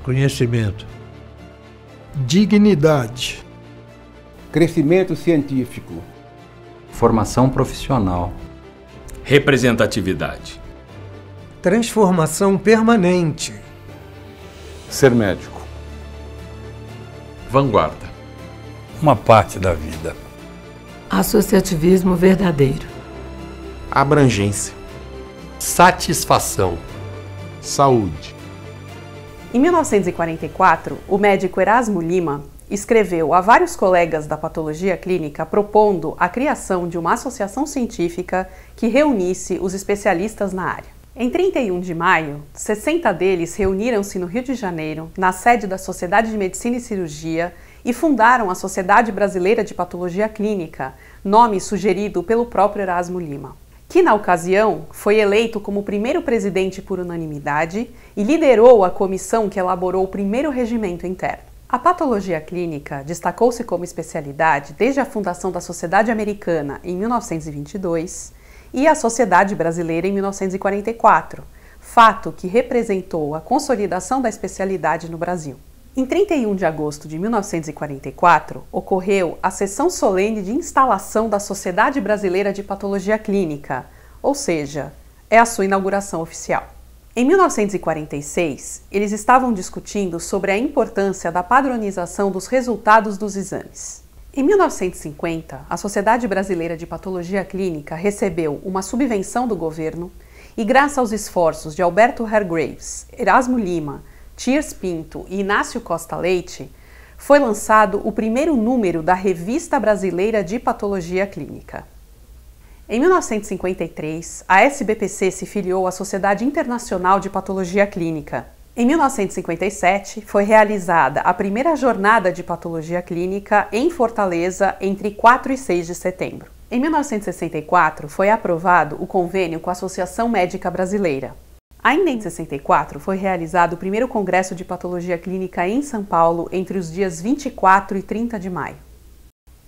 conhecimento, dignidade, crescimento científico, formação profissional, representatividade, transformação permanente, ser médico, vanguarda, uma parte da vida, associativismo verdadeiro, abrangência, satisfação, saúde. Em 1944, o médico Erasmo Lima escreveu a vários colegas da patologia clínica propondo a criação de uma associação científica que reunisse os especialistas na área. Em 31 de maio, 60 deles reuniram-se no Rio de Janeiro, na sede da Sociedade de Medicina e Cirurgia, e fundaram a Sociedade Brasileira de Patologia Clínica, nome sugerido pelo próprio Erasmo Lima, que na ocasião foi eleito como primeiro presidente por unanimidade e liderou a comissão que elaborou o primeiro regimento interno. A patologia clínica destacou-se como especialidade desde a fundação da Sociedade Americana em 1922 e a Sociedade Brasileira em 1944, fato que representou a consolidação da especialidade no Brasil. Em 31 de agosto de 1944, ocorreu a sessão solene de instalação da Sociedade Brasileira de Patologia Clínica, ou seja, é a sua inauguração oficial. Em 1946, eles estavam discutindo sobre a importância da padronização dos resultados dos exames. Em 1950, a Sociedade Brasileira de Patologia Clínica recebeu uma subvenção do governo e, graças aos esforços de Alberto Hargreaves, Erasmo Lima, Thiers Pinto e Inácio Costa Leite, foi lançado o primeiro número da Revista Brasileira de Patologia Clínica. Em 1953, a SBPC se filiou à Sociedade Internacional de Patologia Clínica. Em 1957, foi realizada a primeira jornada de patologia clínica em Fortaleza entre 4 e 6 de setembro. Em 1964, foi aprovado o convênio com a Associação Médica Brasileira. Ainda em 64, foi realizado o primeiro Congresso de Patologia Clínica em São Paulo entre os dias 24 e 30 de maio.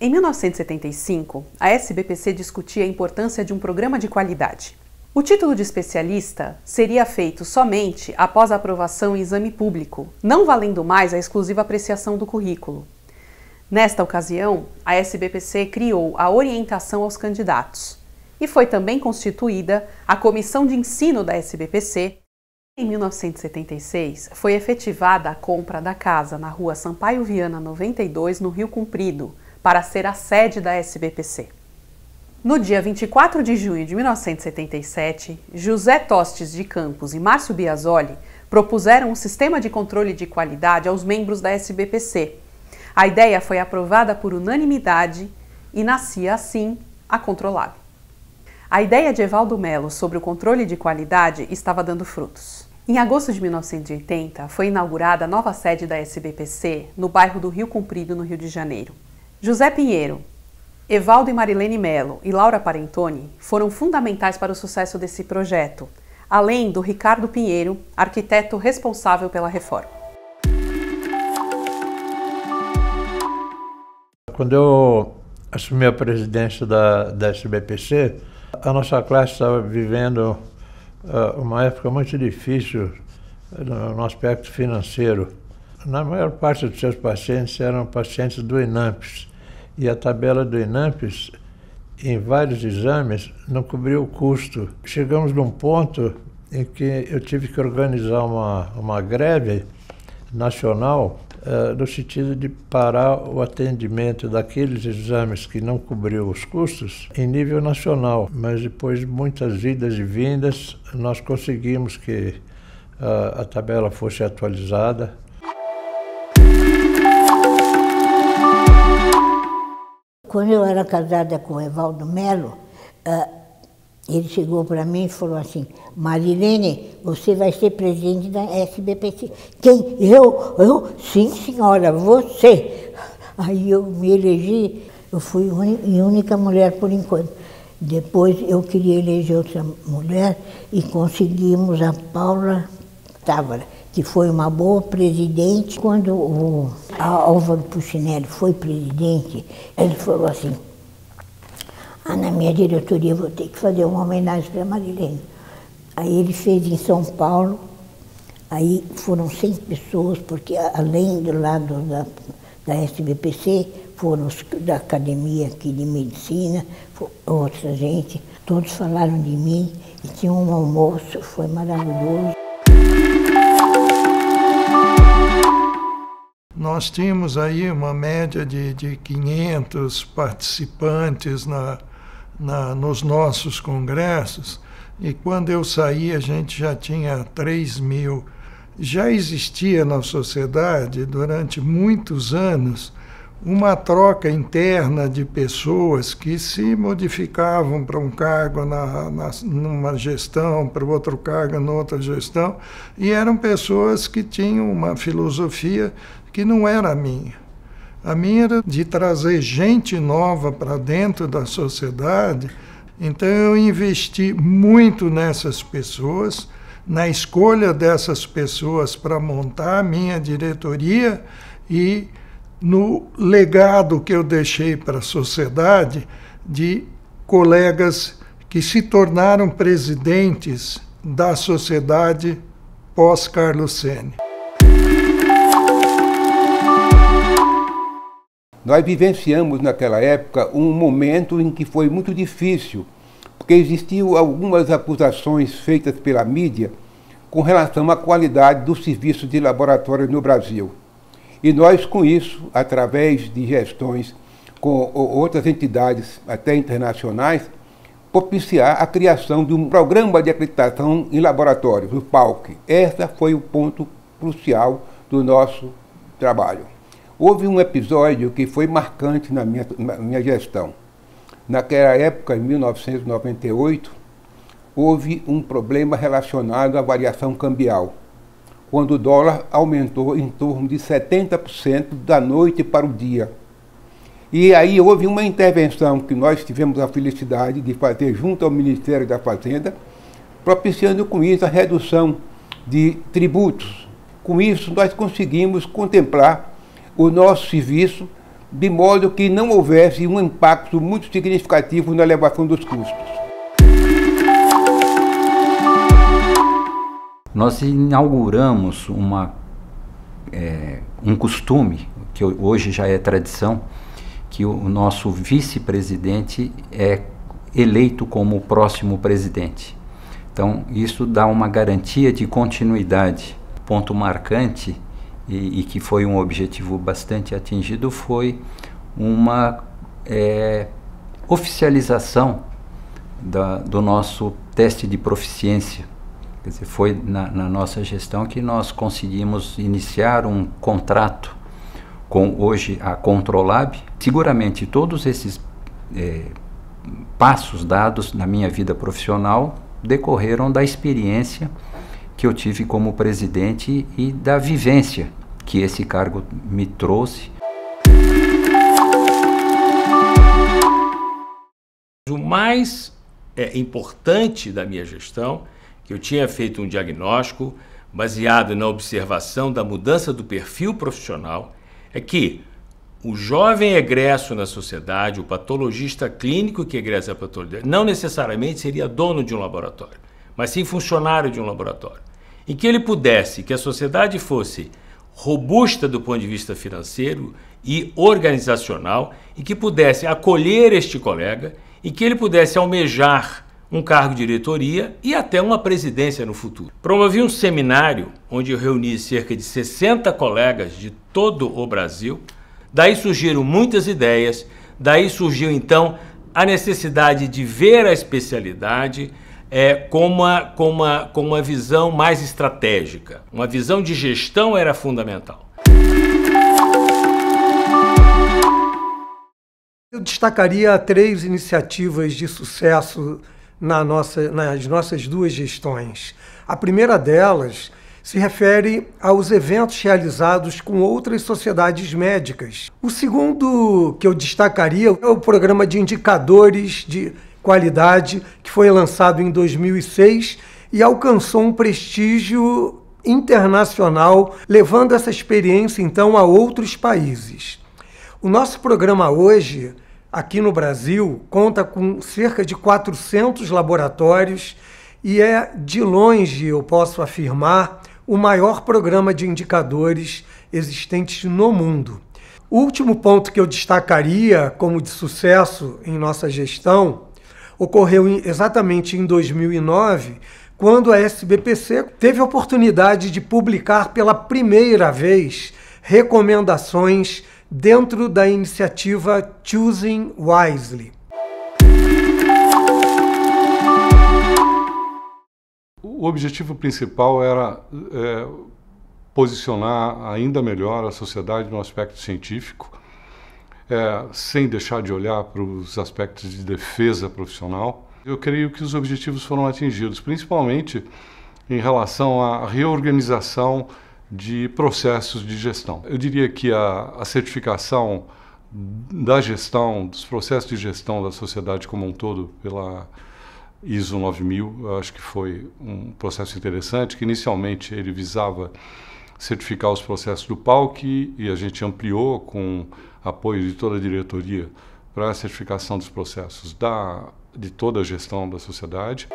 Em 1975, a SBPC discutia a importância de um programa de qualidade. O título de especialista seria feito somente após a aprovação em exame público, não valendo mais a exclusiva apreciação do currículo. Nesta ocasião, a SBPC criou a orientação aos candidatos e foi também constituída a Comissão de Ensino da SBPC. Em 1976, foi efetivada a compra da casa na rua Sampaio Viana 92, no Rio Comprido, para ser a sede da SBPC. No dia 24 de junho de 1977, José Tostes de Campos e Márcio Biasoli propuseram um sistema de controle de qualidade aos membros da SBPC. A ideia foi aprovada por unanimidade e nascia assim a Controlab. A ideia de Evaldo Melo sobre o controle de qualidade estava dando frutos. Em agosto de 1980, foi inaugurada a nova sede da SBPC no bairro do Rio Comprido, no Rio de Janeiro. José Pinheiro, Evaldo e Marilene Melo e Laura Parentoni foram fundamentais para o sucesso desse projeto, além do Ricardo Pinheiro, arquiteto responsável pela reforma. Quando eu assumi a presidência da SBPC, a nossa classe estava vivendo uma época muito difícil no aspecto financeiro. Na maior parte dos seus pacientes eram pacientes do INAMPS, e a tabela do INAMPS, em vários exames, não cobriu o custo. Chegamos num ponto em que eu tive que organizar uma greve nacional no sentido de parar o atendimento daqueles exames que não cobriu os custos em nível nacional. Mas depois de muitas idas e vindas, nós conseguimos que a tabela fosse atualizada. Quando eu era casada com o Evaldo Melo, ele chegou para mim e falou assim: Marilene, você vai ser presidente da SBPC. Quem? Eu? Sim, senhora, você. Aí eu me elegi, eu fui a única mulher por enquanto. Depois eu queria eleger outra mulher e conseguimos a Paula Távora, que foi uma boa presidente. Quando o Álvaro Puccinelli foi presidente, ele falou assim: na minha diretoria eu vou ter que fazer uma homenagem para a Marilene. Aí ele fez em São Paulo Aí foram 100 pessoas, porque além do lado da SBPC, foram os da academia aqui de medicina, outra gente, todos falaram de mim, e tinha um almoço, foi maravilhoso. Nós tínhamos aí uma média de 500 participantes nos nossos congressos, e quando eu saí a gente já tinha 3.000. Já existia na sociedade, durante muitos anos, uma troca interna de pessoas que se modificavam para um cargo numa gestão, para outro cargo noutra gestão, e eram pessoas que tinham uma filosofia que não era a minha. A minha era de trazer gente nova para dentro da sociedade, então eu investi muito nessas pessoas, na escolha dessas pessoas para montar a minha diretoria e no legado que eu deixei para a sociedade de colegas que se tornaram presidentes da sociedade pós-Carlos Ceni. Nós vivenciamos naquela época um momento em que foi muito difícil, porque existiam algumas acusações feitas pela mídia com relação à qualidade do serviço de laboratório no Brasil. E nós, com isso, através de gestões com outras entidades, até internacionais, propiciar a criação de um programa de acreditação em laboratórios, o PALC. Esse foi o ponto crucial do nosso trabalho. Houve um episódio que foi marcante na minha gestão. Naquela época, em 1998, houve um problema relacionado à variação cambial, quando o dólar aumentou em torno de 70% da noite para o dia. E aí houve uma intervenção que nós tivemos a felicidade de fazer junto ao Ministério da Fazenda, propiciando com isso a redução de tributos. Com isso, nós conseguimos contemplar o nosso serviço de modo que não houvesse um impacto muito significativo na elevação dos custos. Nós inauguramos um costume, que hoje já é tradição, que o nosso vice-presidente é eleito como o próximo presidente. Então, isso dá uma garantia de continuidade. Ponto marcante, e que foi um objetivo bastante atingido, foi uma oficialização do nosso teste de proficiência. Quer dizer, foi na nossa gestão que nós conseguimos iniciar um contrato com hoje a Controlab. Seguramente todos esses passos dados na minha vida profissional decorreram da experiência que eu tive como presidente e da vivência que esse cargo me trouxe. O mais importante da minha gestão, que eu tinha feito um diagnóstico baseado na observação da mudança do perfil profissional, é que o jovem egresso na sociedade, o patologista clínico que egressa a patologia, não necessariamente seria dono de um laboratório, mas sim funcionário de um laboratório. Em que ele pudesse, que a sociedade fosse robusta do ponto de vista financeiro e organizacional, e que pudesse acolher este colega, e que ele pudesse almejar um cargo de diretoria e até uma presidência no futuro. Promovi um seminário onde eu reuni cerca de 60 colegas de todo o Brasil. Daí surgiram muitas ideias, daí surgiu então a necessidade de ver a especialidade com uma visão mais estratégica. Uma visão de gestão era fundamental. Eu destacaria 3 iniciativas de sucesso nas nossas 2 gestões. A primeira delas se refere aos eventos realizados com outras sociedades médicas. O segundo que eu destacaria é o programa de indicadores de qualidade, que foi lançado em 2006 e alcançou um prestígio internacional, levando essa experiência então a outros países. O nosso programa hoje, aqui no Brasil, conta com cerca de 400 laboratórios e é, de longe, eu posso afirmar, o maior programa de indicadores existentes no mundo. O último ponto que eu destacaria como de sucesso em nossa gestão ocorreu exatamente em 2009, quando a SBPC teve a oportunidade de publicar pela primeira vez recomendações dentro da iniciativa Choosing Wisely. O objetivo principal era posicionar ainda melhor a sociedade no aspecto científico, sem deixar de olhar para os aspectos de defesa profissional. Eu creio que os objetivos foram atingidos, principalmente em relação à reorganização de processos de gestão. Eu diria que a certificação da gestão, dos processos de gestão da sociedade como um todo, pela ISO 9000, eu acho que foi um processo interessante, que inicialmente ele visava certificar os processos do PALC e a gente ampliou com apoio de toda a diretoria para a certificação dos processos de toda a gestão da sociedade.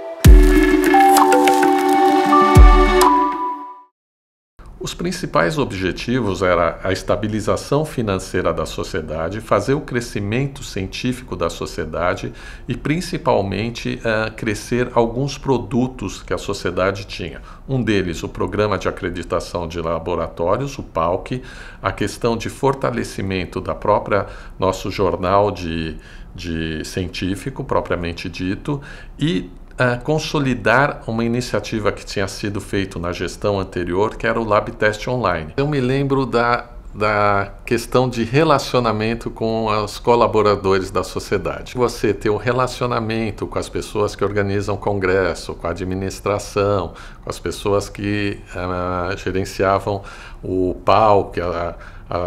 Os principais objetivos eram a estabilização financeira da sociedade, fazer o crescimento científico da sociedade e, principalmente, crescer alguns produtos que a sociedade tinha. Um deles, o Programa de Acreditação de Laboratórios, o PALC, a questão de fortalecimento da própria nosso jornal de científico, propriamente dito, e consolidar uma iniciativa que tinha sido feita na gestão anterior, que era o Lab Test Online. Eu me lembro da questão de relacionamento com os colaboradores da sociedade. Você ter um relacionamento com as pessoas que organizam congresso, com a administração, com as pessoas que gerenciavam o PALC,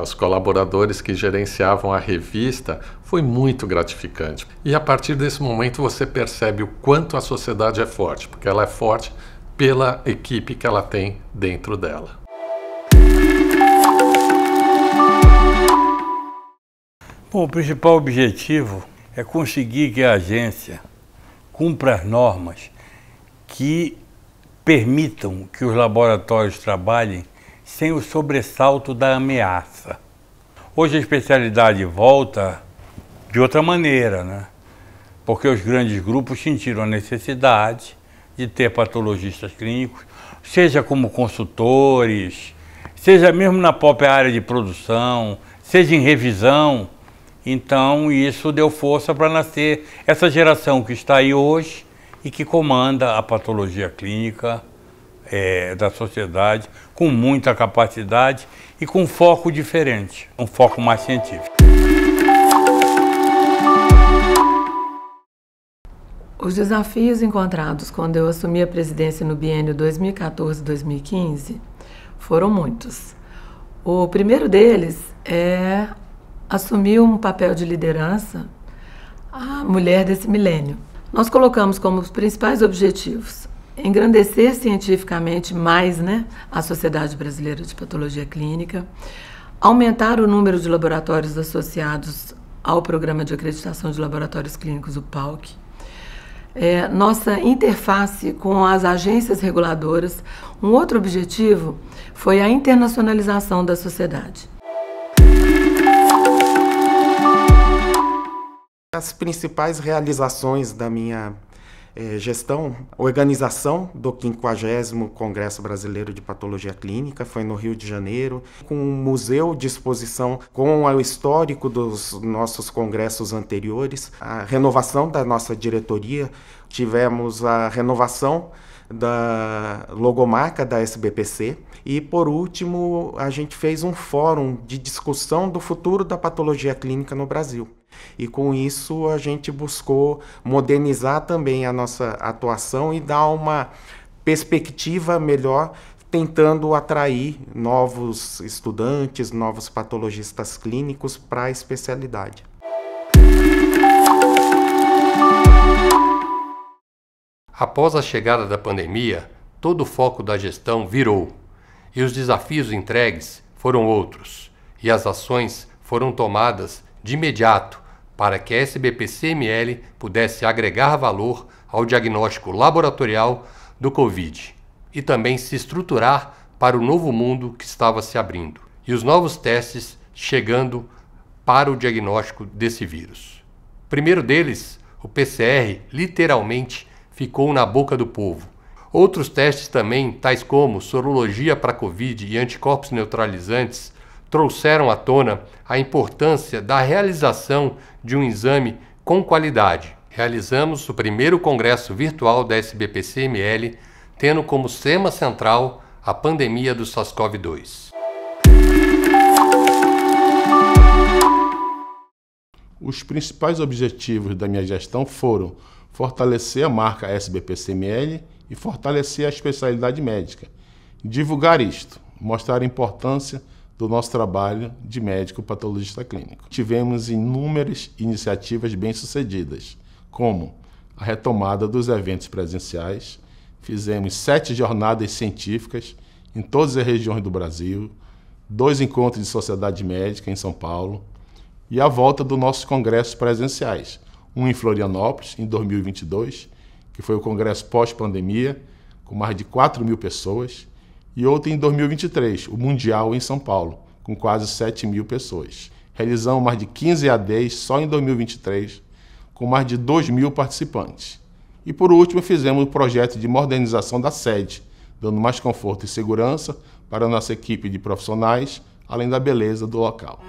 os colaboradores que gerenciavam a revista, foi muito gratificante. E a partir desse momento você percebe o quanto a sociedade é forte, porque ela é forte pela equipe que ela tem dentro dela. Bom, o principal objetivo é conseguir que a agência cumpra as normas que permitam que os laboratórios trabalhem sem o sobressalto da ameaça. Hoje a especialidade volta de outra maneira, né? Porque os grandes grupos sentiram a necessidade de ter patologistas clínicos, seja como consultores, seja mesmo na própria área de produção, seja em revisão. Então isso deu força para nascer essa geração que está aí hoje e que comanda a patologia clínica da sociedade, com muita capacidade e com um foco diferente, um foco mais científico. Os desafios encontrados quando eu assumi a presidência no biênio 2014-2015 foram muitos. O primeiro deles é assumir um papel de liderança a mulher desse milênio. Nós colocamos como os principais objetivos engrandecer cientificamente mais, a Sociedade Brasileira de Patologia Clínica, aumentar o número de laboratórios associados ao Programa de Acreditação de Laboratórios Clínicos, o PALC, nossa interface com as agências reguladoras. Um outro objetivo foi a internacionalização da sociedade. As principais realizações da minha gestão, organização do 50º Congresso Brasileiro de Patologia Clínica, foi no Rio de Janeiro, com um museu de exposição com o histórico dos nossos congressos anteriores, a renovação da nossa diretoria, tivemos a renovação da logomarca da SBPC e, por último, a gente fez um fórum de discussão do futuro da patologia clínica no Brasil. E com isso a gente buscou modernizar também a nossa atuação e dar uma perspectiva melhor, tentando atrair novos estudantes, novos patologistas clínicos para a especialidade. Após a chegada da pandemia, todo o foco da gestão virou, e os desafios entregues foram outros, e as ações foram tomadas de imediato para que a SBPC-ML pudesse agregar valor ao diagnóstico laboratorial do Covid e também se estruturar para o novo mundo que estava se abrindo e os novos testes chegando para o diagnóstico desse vírus. O primeiro deles, o PCR, literalmente ficou na boca do povo. Outros testes também, tais como sorologia para Covid e anticorpos neutralizantes, trouxeram à tona a importância da realização de um exame com qualidade. Realizamos o primeiro congresso virtual da SBPC-ML, tendo como tema central a pandemia do SARS-CoV-2. Os principais objetivos da minha gestão foram fortalecer a marca SBPC-ML e fortalecer a especialidade médica. Divulgar isto, mostrar a importância do nosso trabalho de médico patologista clínico. Tivemos inúmeras iniciativas bem-sucedidas, como a retomada dos eventos presenciais, fizemos 7 jornadas científicas em todas as regiões do Brasil, 2 encontros de sociedade médica em São Paulo e a volta dos nossos congressos presenciais, um em Florianópolis, em 2022, que foi o congresso pós-pandemia, com mais de 4.000 pessoas, e outro em 2023, o Mundial em São Paulo, com quase 7.000 pessoas. Realizamos mais de 15 EADs só em 2023, com mais de 2.000 participantes. E por último, fizemos o projeto de modernização da sede, dando mais conforto e segurança para a nossa equipe de profissionais, além da beleza do local.